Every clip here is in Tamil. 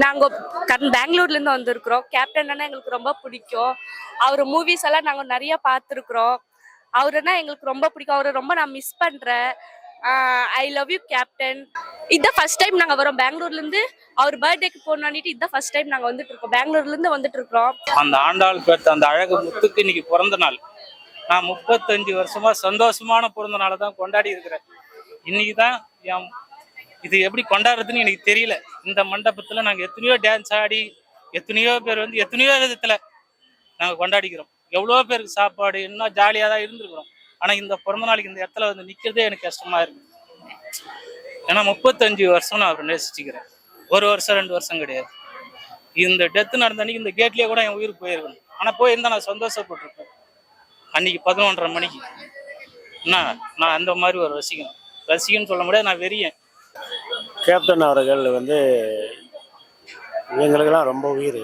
நாங்க பெங்களூர்ல இருந்து வந்திருக்கிறோம். கேப்டன்னா எங்களுக்கு ரொம்ப பிடிக்கும். அவர் மூவிஸ் எல்லாம் நாங்க நிறைய பார்த்துருக்குறோம். அவருன்னா எங்களுக்கு ரொம்ப பிடிக்கும். அவரை ரொம்ப நான் மிஸ் பண்றேன். I love you captain. இதுதான் ஃபர்ஸ்ட் டைம் நாங்க வரோம் பெங்களூர்ல இருந்து. அவர் பர்த்டேக்கு போனோன்னிட்டு இதுதான் ஃபர்ஸ்ட் டைம் நாங்க வந்துட்டு இருக்கோம். பெங்களூர்ல இருந்து வந்துட்டு இருக்கிறோம். அந்த ஆண்டாள் பெற்ற அந்த அழகு முத்துக்கு இன்னைக்கு பிறந்த நாள். நான் 35 வருஷமா சந்தோஷமான பிறந்த நாளை தான் கொண்டாடி இருக்கிறேன். இன்னைக்கு தான் இது எப்படி கொண்டாடுறதுன்னு எனக்கு தெரியல. இந்த மண்டபத்துல நாங்க எத்தனையோ டான்ஸ் ஆடி எத்தனையோ பேர் வந்து எத்தனையோ விதத்துல நாங்க கொண்டாடிக்கிறோம். எவ்வளோ பேருக்கு சாப்பாடு இன்னும் ஜாலியாக தான் இருந்திருக்கிறோம். ஆனா இந்த பிறந்த நாளைக்கு இந்த இடத்துல வந்து நிக்கிறதே எனக்கு கஷ்டமா இருக்கு. ஏன்னா 35 வருஷம் நான் அவரை நேசிச்சுக்கிறேன். ஒரு வருஷம் 2 வருஷம் கிடையாது. இந்த டெத்து நடந்த அன்னைக்கு இந்த கேட்லயே கூட என் உயிர் போயிருக்கணும். ஆனா போயிருந்தா நான் சந்தோஷப்பட்டிருப்பேன். அன்னைக்கு 11:30 மணிக்கு நான் அந்த மாதிரி ஒரு ரசிகன் சொல்ல முடியாது, நான் வெறியன். கேப்டன் அவர்கள் வந்து எங்களுக்கெல்லாம் ரொம்ப உயிர்.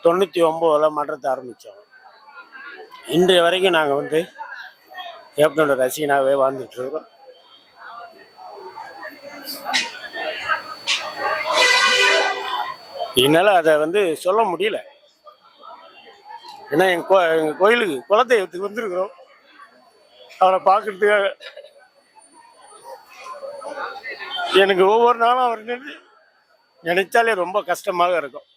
1999 மன்றத்தை ஆரம்பித்தோம். இன்றைய வரைக்கும் நாங்கள் வந்து கேப்டனோட ரசிகனாகவே வாழ்ந்துட்டு இருக்கோம். என்னால் அதை வந்து சொல்ல முடியல. ஏன்னா எங்கள் கோயிலுக்கு குலதெய்வத்துக்கு வந்துருக்குறோம். அவரை பார்க்கறதுக்காக எனக்கு ஒவ்வொரு நாளும் அவர் நினைச்சாலே ரொம்ப கஷ்டமாக இருக்கும்.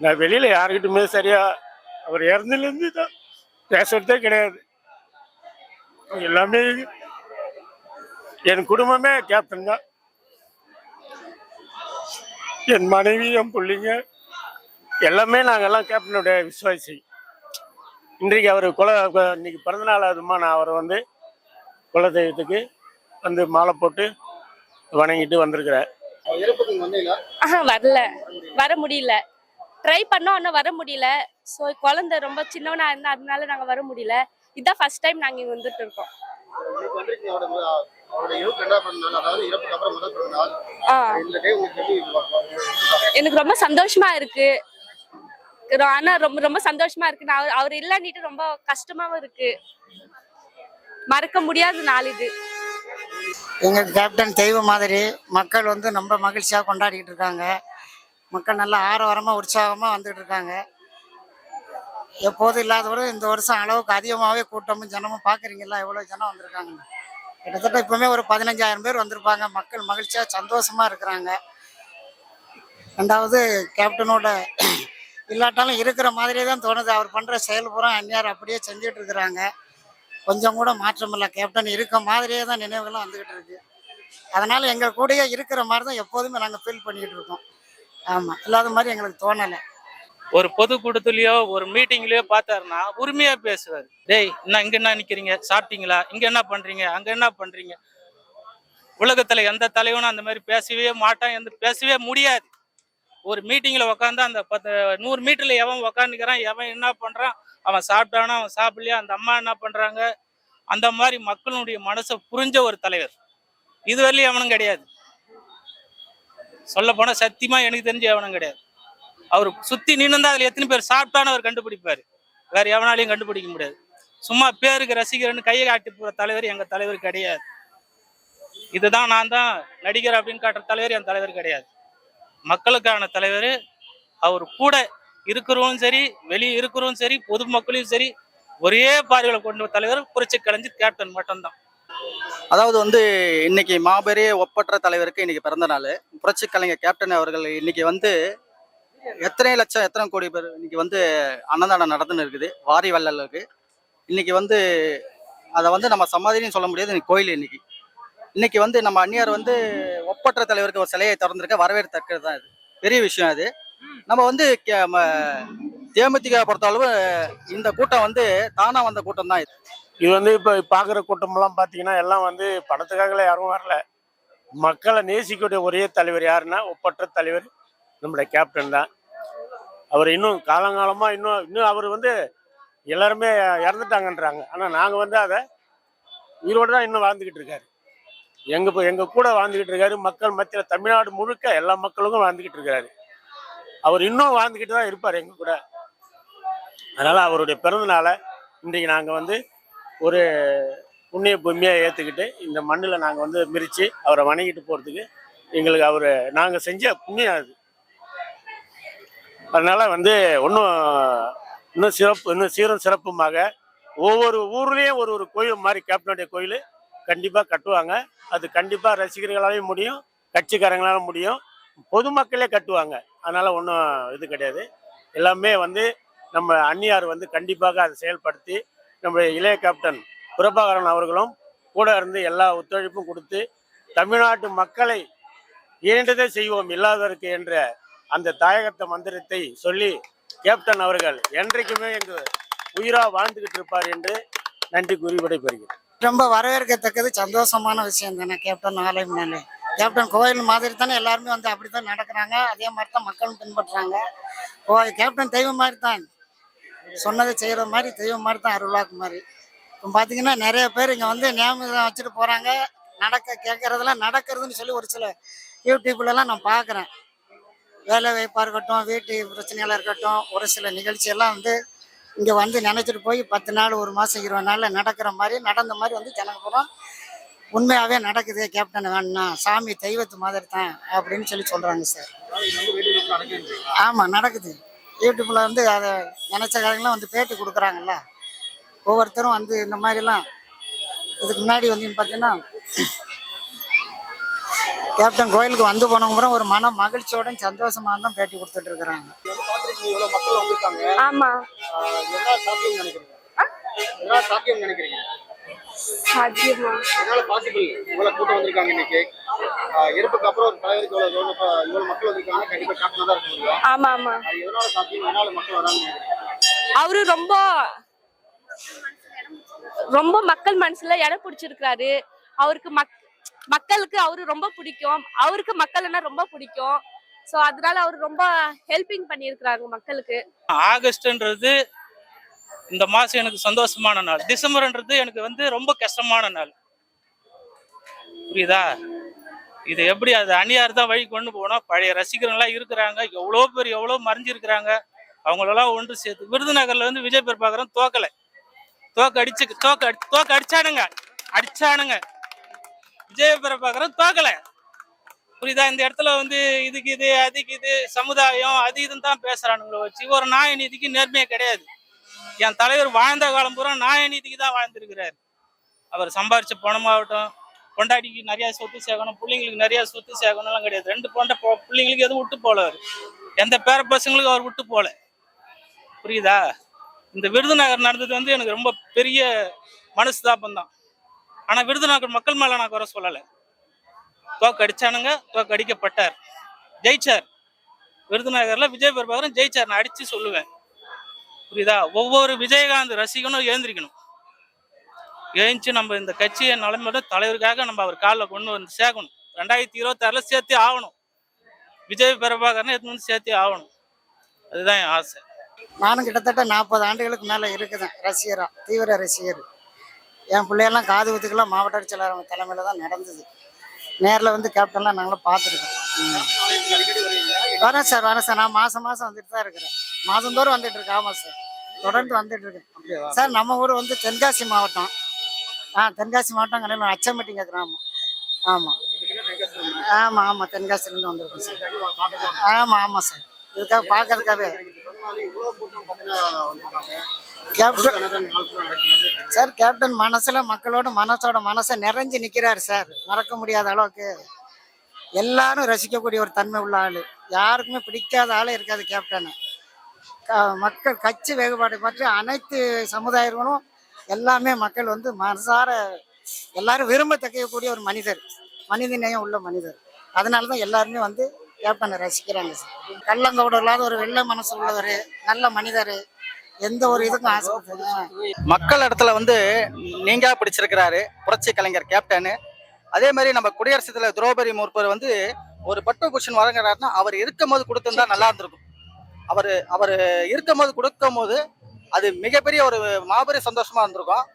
நான் வெளியில் யாருக்கிட்டுமே சரியா அவர் இறந்துலேருந்து தான் பேசுறதே கிடையாது. எல்லாமே என் குடும்பமே கேப்டன் தான். என் மனைவி, என் பிள்ளைங்க எல்லாமே நாங்கள்லாம் கேப்டனுடைய விசுவாசி. இன்றைக்கு அவர் இன்னைக்கு பிறந்தநாள் அதுமா நான் அவரை வந்து குலதெய்வத்துக்கு வந்து மாலை போட்டு வணங்கிட்டு வந்திருக்கிறேன். வரல, வர முடியல. ட்ரை பண்ணோம், ஆனால் வர முடியல. ஸோ குழந்தை ரொம்ப சின்னவனா இருந்தா அதனால நாங்கள் வர முடியல. இதுதான் ஃபர்ஸ்ட் டைம் நாங்கள் இங்கே வந்துட்டு இருக்கோம். எனக்கு ரொம்ப சந்தோஷமா இருக்கு. ஆனா ரொம்ப ரொம்ப சந்தோஷமா இருக்கு. நான் அவர் இல்லன்னிட்டு ரொம்ப கஷ்டமாவும் இருக்கு. மறக்க முடியாத நாள் இது. எங்க கேப்டன் தெய்வம் மாதிரி மக்கள் வந்து ரொம்ப மகிழ்ச்சியாக கொண்டாடிக்கிட்டு இருக்காங்க. மக்கள் நல்லா ஆரவாரமாக உற்சாகமாக வந்துட்டு இருக்காங்க. எப்போதும் இல்லாதவரை இந்த வருஷம் அளவுக்கு அதிகமாகவே கூட்டமும் ஜனமும் பார்க்குறீங்களா எவ்வளோ ஜனம் வந்திருக்காங்க. கிட்டத்தட்ட இப்போவுமே ஒரு 15,000 பேர் வந்திருப்பாங்க. மக்கள் மகிழ்ச்சியாக சந்தோஷமாக இருக்கிறாங்க. ரெண்டாவது கேப்டனோட இல்லாட்டாலும் இருக்கிற மாதிரியே தான் தோணுது. அவர் பண்ணுற செயல்புறம் அந்நியார் அப்படியே செஞ்சுட்டு இருக்கிறாங்க. கொஞ்சம் கூட மாற்றம் இல்லை. கேப்டன் இருக்க மாதிரியே தான் நினைவுகளும் வந்துக்கிட்டு இருக்கு. அதனால் எங்கள் கூடயே இருக்கிற மாதிரி தான் எப்போதுமே நாங்கள் ஃபீல் பண்ணிக்கிட்டு இருக்கோம். ஆமாம், இல்லாத மாதிரி எங்களுக்கு தோணலை. ஒரு பொதுக்கூட்டத்திலயோ ஒரு மீட்டிங்லயோ பார்த்தாருன்னா உரிமையா பேசுவார். டேய், இங்க என்ன நிக்கிறீங்க, சாப்பிட்டீங்களா, இங்க என்ன பண்றீங்க, அங்க என்ன பண்றீங்க. உலகத்துல எந்த தலைவனும் அந்த மாதிரி பேசவே மாட்டான், பேசவே முடியாது. ஒரு மீட்டிங்ல உக்காந்து அந்த 100 மீட்டர்ல எவன் உக்காந்துக்கிறான், எவன் என்ன பண்றான், அவன் சாப்பிட்டானா அவன் சாப்பிடலையா, அந்த அம்மா என்ன பண்றாங்க, அந்த மாதிரி மக்களுடைய மனசை புரிஞ்ச ஒரு தலைவர் இதுவரையிலும் எவனும் கிடையாது. சொல்ல போனா சத்தியமா எனக்கு தெரிஞ்ச எவனும் கிடையாது. அவர் சுத்தி நின்று அதுல எத்தனை பேர் சாப்பிட்டான்னு அவர் கண்டுபிடிப்பாரு. வேற எவனாலையும் கண்டுபிடிக்க முடியாது. சும்மா பேருக்கு ரசிகர்னு கையை காட்டி போற தலைவர் எங்க தலைவர் கிடையாது. இதுதான் நான் தான் நடிகர் அப்படின்னு காட்டுற தலைவர் என் தலைவர் கிடையாது. மக்களுக்கான தலைவர். அவர் கூட இருக்கிறவங்களும் சரி, வெளியே இருக்கிறவங்களும் சரி, பொதுமக்களையும் சரி ஒரே பார்வைகளை கொண்ட தலைவர் புரட்சி கலைஞர் கேப்டன் மட்டும்தான். அதாவது வந்து இன்னைக்கு மாபெரிய ஒப்பற்ற தலைவருக்கு இன்னைக்கு பிறந்த நாள். புரட்சி கலைஞர் கேப்டன் அவர்கள் இன்னைக்கு வந்து எத்தனை லட்சம் எத்தனை கோடி பேர் இன்னைக்கு வந்து அன்னதானம் நடந்துன்னு இருக்குது. வாரி வள்ளலுக்கு இன்னைக்கு வந்து அதை வந்து நம்ம சமாதின்னு சொல்ல முடியாது. இன்னைக்கு கோயில் இன்னைக்கு வந்து நம்ம அந்நியார் வந்து ஒப்பற்ற தலைவருக்கு ஒரு சிலையை திறந்திருக்க வரவேற்கத்தக்கது தான். இது பெரிய விஷயம். அது நம்ம வந்து தேமுதிக பொறுத்தளவு இந்த கூட்டம் வந்து தானா வந்த கூட்டம் தான். இது வந்து இப்போ பார்க்குற கூட்டமெல்லாம் பார்த்தீங்கன்னா எல்லாம் வந்து பணத்துக்காக யாரும் வரல. மக்களை நேசிக்கக்கூடிய ஒரே தலைவர் யாருன்னா ஒப்பற்ற தலைவர் நம்முடைய கேப்டன் தான். அவர் இன்னும் காலங்காலமாக இன்னும் அவர் வந்து எல்லாருமே இறந்துட்டாங்கன்றாங்க. ஆனால் நாங்கள் வந்து அதை உயிரோடு தான் இன்னும் வாழ்ந்துக்கிட்டு இருக்காரு. எங்கள் கூட வாழ்ந்துக்கிட்டு இருக்காரு. மக்கள் மத்தியில் தமிழ்நாடு முழுக்க எல்லா மக்களுக்கும் வாழ்ந்துக்கிட்டு இருக்காரு. அவர் இன்னும் வாழ்ந்துக்கிட்டு தான் இருப்பார் எங்கள் கூட. அதனால் அவருடைய பிறந்த நாளை இன்றைக்கு நாங்கள் வந்து ஒரு புண்ணிய பூமியாக ஏற்றுக்கிட்டு இந்த மண்ணில் நாங்கள் வந்து மிதித்து அவரை வணங்கிட்டு போகிறதுக்கு எங்களுக்கு அவர் நாங்கள் செஞ்ச புண்ணியம் அது. அதனால் வந்து இன்னும் சீரும் சிறப்புமாக ஒவ்வொரு ஊர்லேயும் ஒரு கோயில் மாதிரி கேப்டனுடைய கோயில் கண்டிப்பாக கட்டுவாங்க. அது கண்டிப்பாக ரசிகர்களாலையும் முடியும், கட்சிக்காரங்களாலும் முடியும், பொதுமக்களே கட்டுவாங்க. அதனால் ஒன்றும் இது கிடையாது. எல்லாமே வந்து நம்ம அந்நியார் வந்து கண்டிப்பாக அதை செயல்படுத்தி நம்முடைய இளைய கேப்டன் பிரபாகரன் அவர்களும் கூட இருந்து எல்லா ஒத்துழைப்பும் கொடுத்து தமிழ்நாட்டு மக்களை இயன்றதை செய்வோம் இல்லாதவருக்கு என்ற அந்த தாயகத்த மந்திரத்தை சொல்லி கேப்டன் அவர்கள் என்றைக்குமே எங்கள் உயிரா வாழ்ந்துகிட்டு இருப்பார் என்று நன்றி கூறி விடைபெறுகிறேன். ரொம்ப வரவேற்கத்தக்கது, சந்தோஷமான விஷயம் தானே. கேப்டன் ஆலயம்னாலே கேப்டன் கோயில் மாதிரி தானே எல்லாருமே வந்து அப்படி தான் நடக்கிறாங்க. அதே மாதிரி தான் மக்களும் பின்பற்றுறாங்க. கேப்டன் தெய்வம் மாதிரி தான், சொன்னதை செய்கிற மாதிரி தெய்வம் மாதிரி தான், அருளாக்கு மாதிரி. இப்போ பார்த்தீங்கன்னா நிறைய பேர் இங்கே வந்து நியமனம் வச்சுட்டு போகிறாங்க. கேட்கறதெல்லாம் நடக்கிறதுன்னு சொல்லி ஒரு சில யூடியூப்லலாம் நான் பார்க்குறேன். வேலை வாய்ப்பாக இருக்கட்டும், வீட்டு பிரச்சனைகளாக இருக்கட்டும், ஒரு சில நிகழ்ச்சியெல்லாம் வந்து இங்கே வந்து நினச்சிட்டு போய் 10 நாள், 1 மாதம், 20 நாளில் நடக்கிற மாதிரி நடந்த மாதிரி வந்து ஜனங்க பூரா உண்மையாகவே நடக்குது. கேப்டன் வேணும்னா சாமி தெய்வத்து மாதிரி தான் அப்படின்னு சொல்லி சொல்கிறாங்க சார். ஆமாம், நடக்குது. யூடியூப்பில் வந்து அதை நினச்ச காரியங்களாம் வந்து பேட்டி கொடுக்குறாங்கல்ல. ஒவ்வொருத்தரும் வந்து இந்த மாதிரிலாம் இதுக்கு முன்னாடி வந்து பார்த்தீங்கன்னா கேப்டன் கோயிலுக்கு வந்து போனவங்க ஒரு மன மகிழ்ச்சியோட சந்தோஷமா தான் பேட்டி கொடுத்துட்டு இருக்கிறாங்க. ஆமா, சாத்தியமா ஆமா ஆமா. அவரு ரொம்ப ரொம்ப மக்கள் மனசுல இடம் பிடிச்சிருக்காரு. அவருக்கு மக்களுக்கு அவரு ரொம்ப பிடிக்கும். அவருக்கு மக்கள்னா ரொம்ப பிடிக்கும். சோ அதனால அவரு ரொம்ப ஹெல்பிங் பண்ணியிருக்கிறாங்க மக்களுக்கு. ஆகஸ்ட்ன்றது இந்த மாசம் எனக்கு சந்தோஷமான நாள். டிசம்பர்ன்றது எனக்கு வந்து ரொம்ப கஷ்டமான நாள். புரியுதா? இது எப்படி அது அந்நியார் தான் வழி கொண்டு போனோம். பழைய ரசிகர்கள்லாம் இருக்கிறாங்க, எவ்வளோ பேர் எவ்வளோ மறைஞ்சிருக்கிறாங்க. அவங்களெல்லாம் ஒன்று சேர்த்து விருதுநகர்ல வந்து விஜய் பிரபாகரன் தோக்கலை, தோக்க அடிச்சானுங்க. விஜய் பிரபாகரன் தோக்கல. புரியுதா? இந்த இடத்துல வந்து இதுக்கு இது அதுக்கு இது சமுதாயம் அது இதுன்னு தான் பேசுறானுங்களோ வச்சு ஒரு நாய நீதிக்கு நேர்மையே கிடையாது. என் தலைவர் வாழ்ந்த காலம் பூரா நாய நீதிக்கு தான் வாழ்ந்துருக்கிறாரு. அவர் சம்பாரிச்ச பணமாகட்டும், பொண்டாட்டிக்கு நிறைய சொத்து சேர்க்கணும், பிள்ளைங்களுக்கு நிறைய சொத்து சேர்க்கணும்லாம் கிடையாது. 2 பிள்ளைங்களுக்கு எதுவும் விட்டு போல, அவர் எந்த பேர பசங்களுக்கு அவர் விட்டு போல. புரியுதா? இந்த விருதுநகர் நடந்தது வந்து எனக்கு ரொம்ப பெரிய மனசுதாபம் தான். ஆனா விருதுநகர் மக்கள் மேல நான் குறை சொல்லலை. தோக்கடிச்சானுங்க, தோக்கடிக்கப்பட்டார், ஜெயிச்சார். விருதுநகர்ல விஜய் பிரபாகரன் ஜெயிச்சார், நான் அடிச்சு சொல்லுவேன். புரியுதா? ஒவ்வொரு விஜயகாந்த் ரசிகனும் எழுந்திருக்கணும். எழுந்துச்சு நம்ம இந்த கட்சியை நிலைமையோட தலைவருக்காக நம்ம அவர் காலில் கொண்டு வந்து சேர்க்கணும். 2026 சேர்த்தே ஆகணும். விஜய் பிரபாகரன் எடுத்து வந்து சேர்த்தே ஆகணும். அதுதான் என் ஆசை. நானும் கிட்டத்தட்ட 40 ஆண்டுகளுக்கு மேலே இருக்குதேன் ரசிகரா, தீவிர ரசிகர். என் பிள்ளையெல்லாம் காது குத்துக்கெல்லாம் மாவட்ட செயலாளர் தலைமையில் தான் நடந்தது. நேரில் வந்து கேப்டன்லாம் நாங்களும் பார்த்துருக்கோம். வரேன் சார். நான் மாதம் வந்துட்டு தான் இருக்கிறேன். மாதந்தோறும் வந்துட்டு இருக்கேன். ஆமாம் சார், தொடர்ந்து வந்துட்டு இருக்கேன் சார். நம்ம ஊர் வந்து தென்காசி மாவட்டம். தென்காசி மாவட்டம் கலையில் அச்சம்பட்டிங்க கிராமம். ஆமாம், தென்காசிலேருந்து வந்திருக்கோம் சார். ஆமாம் சார், இதுக்காக பார்க்கறதுக்காகவே சார். கேப்டன் மக்களோட மனசை நிறைஞ்சு நிற்கிறாரு சார். மறக்க முடியாத அளவுக்கு எல்லாரும் ரசிக்கக்கூடிய ஒரு தன்மை உள்ள ஆள். யாருக்குமே பிடிக்காத ஆளே இருக்காது கேப்டனை. மக்கள் கட்சி வேறுபாடு பற்றி அனைத்து சமுதாயங்களும் எல்லாமே மக்கள் வந்து மனசார எல்லாரும் விரும்பத்தக்கக்கூடிய ஒரு மனிதர், மனித நேயம் உள்ள மனிதர். அதனால தான் எல்லாருமே வந்து கேப்டனை ரசிக்கிறாங்க சார். கள்ளங்கோடு இல்லாத ஒரு வெள்ளை மனசு உள்ளவர், நல்ல மனிதர், எந்த ஒரு இதுக்கும் ஆசைப்படுறாங்க. மக்கள் இடத்துல வந்து நீங்க பிடிச்சிருக்கிறாரு புரட்சி கலைஞர் கேப்டன். அதே மாதிரி நம்ம குடியரசுத் தலைவர் திரௌபதி முர்மு வந்து ஒரு பத்மபூஷன் வழங்குறாருன்னா அவர் இருக்கும் போது கொடுத்திருந்தா நல்லா இருந்திருக்கும். அவர் இருக்கும் போது கொடுக்கும் போது அது மிகப்பெரிய ஒரு மாபெரும் சந்தோஷமா இருந்திருக்கும்.